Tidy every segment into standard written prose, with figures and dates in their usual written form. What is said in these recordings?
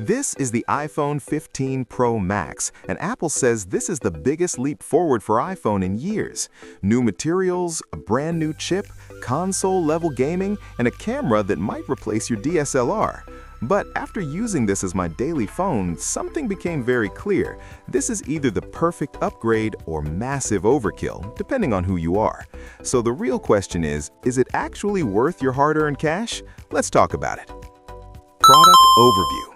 This is the iPhone 15 Pro Max, and Apple says this is the biggest leap forward for iPhone in years. New materials, a brand new chip, console-level gaming, and a camera that might replace your DSLR. But after using this as my daily phone, something became very clear. This is either the perfect upgrade or massive overkill, depending on who you are. So the real question is it actually worth your hard-earned cash? Let's talk about it. Product overview.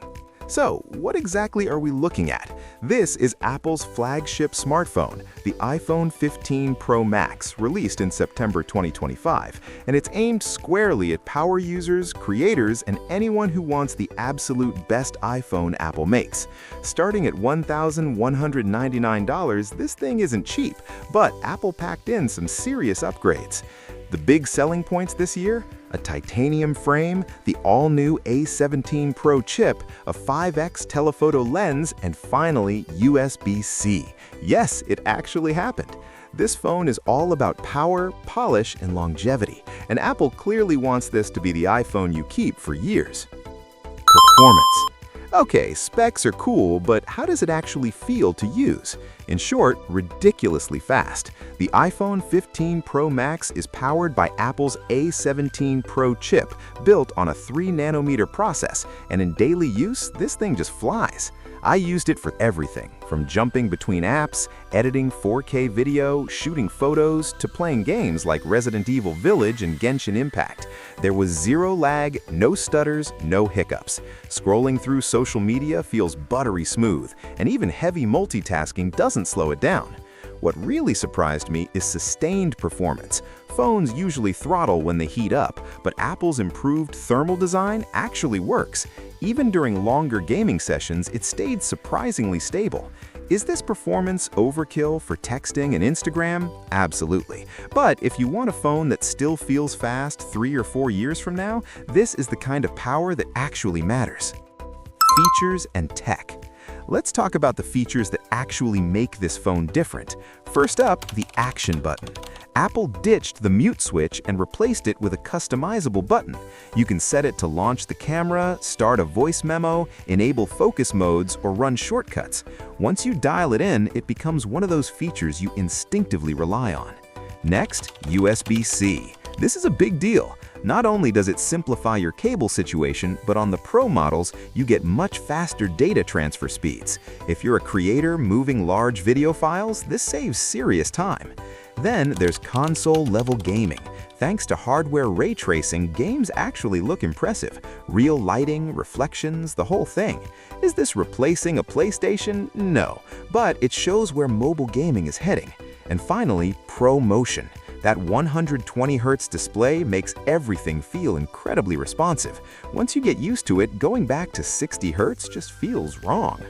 So, what exactly are we looking at? This is Apple's flagship smartphone, the iPhone 15 Pro Max, released in September 2025, and it's aimed squarely at power users, creators, and anyone who wants the absolute best iPhone Apple makes. Starting at $1,199, this thing isn't cheap, but Apple packed in some serious upgrades. The big selling points this year? A titanium frame, the all-new A17 Pro chip, a 5x telephoto lens, and finally, USB-C. Yes, it actually happened. This phone is all about power, polish, and longevity, and Apple clearly wants this to be the iPhone you keep for years. Performance. Okay, specs are cool, but how does it actually feel to use? In short, ridiculously fast. The iPhone 15 Pro Max is powered by Apple's A17 Pro chip, built on a 3nm process, and in daily use, this thing just flies. I used it for everything, from jumping between apps, editing 4K video, shooting photos, to playing games like Resident Evil Village and Genshin Impact. There was zero lag, no stutters, no hiccups. Scrolling through social media feels buttery smooth, and even heavy multitasking doesn't slow it down. What really surprised me is sustained performance. Phones usually throttle when they heat up, but Apple's improved thermal design actually works. Even during longer gaming sessions, it stayed surprisingly stable. Is this performance overkill for texting and Instagram? Absolutely. But if you want a phone that still feels fast 3 or 4 years from now, this is the kind of power that actually matters. Features and tech. Let's talk about the features that actually make this phone different. First up, the action button. Apple ditched the mute switch and replaced it with a customizable button. You can set it to launch the camera, start a voice memo, enable focus modes, or run shortcuts. Once you dial it in, it becomes one of those features you instinctively rely on. Next, USB-C. This is a big deal. Not only does it simplify your cable situation, but on the Pro models, you get much faster data transfer speeds. If you're a creator moving large video files, this saves serious time. Then there's console-level gaming. Thanks to hardware ray tracing, games actually look impressive. Real lighting, reflections, the whole thing. Is this replacing a PlayStation? No, but it shows where mobile gaming is heading. And finally, Pro Motion. That 120Hz display makes everything feel incredibly responsive. Once you get used to it, going back to 60Hz just feels wrong.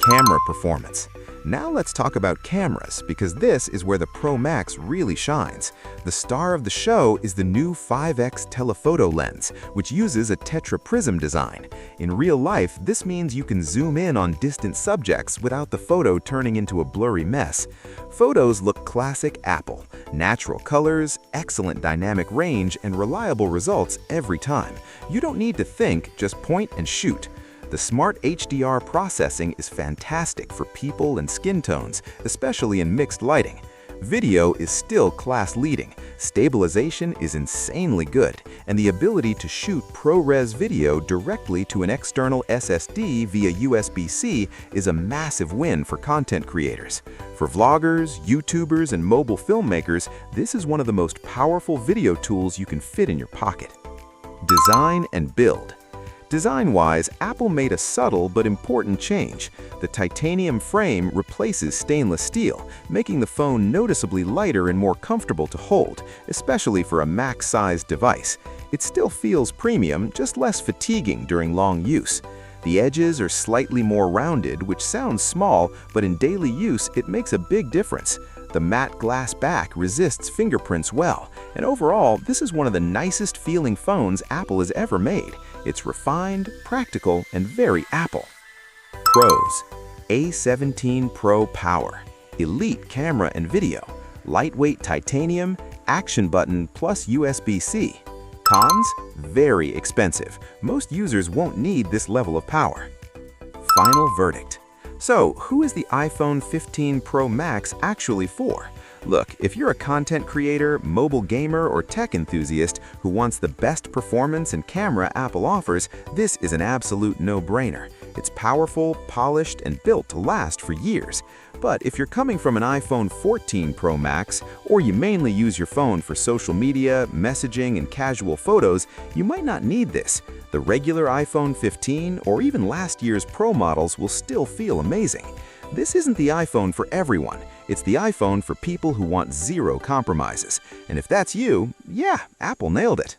Camera performance. Now let's talk about cameras, because this is where the Pro Max really shines. The star of the show is the new 5x telephoto lens, which uses a tetraprism design. In real life, this means you can zoom in on distant subjects without the photo turning into a blurry mess. Photos look classic Apple. Natural colors, excellent dynamic range, and reliable results every time. You don't need to think, just point and shoot. The smart HDR processing is fantastic for people and skin tones, especially in mixed lighting. Video is still class-leading, stabilization is insanely good, and the ability to shoot ProRes video directly to an external SSD via USB-C is a massive win for content creators. For vloggers, YouTubers, and mobile filmmakers, this is one of the most powerful video tools you can fit in your pocket. Design and build. Design-wise, Apple made a subtle but important change. The titanium frame replaces stainless steel, making the phone noticeably lighter and more comfortable to hold, especially for a Mac-sized device. It still feels premium, just less fatiguing during long use. The edges are slightly more rounded, which sounds small, but in daily use it makes a big difference. The matte glass back resists fingerprints well, and overall, this is one of the nicest feeling phones Apple has ever made. It's refined, practical, and very Apple. Pros. A17 Pro Power. Elite camera and video. Lightweight titanium, action button plus USB-C. Cons? Very expensive. Most users won't need this level of power. final verdict. So, who is the iPhone 15 Pro Max actually for? Look, if you're a content creator, mobile gamer, or tech enthusiast who wants the best performance and camera Apple offers, this is an absolute no-brainer. It's powerful, polished, and built to last for years. But if you're coming from an iPhone 14 Pro Max, or you mainly use your phone for social media, messaging, and casual photos, you might not need this. The regular iPhone 15 or even last year's Pro models will still feel amazing. This isn't the iPhone for everyone. It's the iPhone for people who want zero compromises. And if that's you, yeah, Apple nailed it.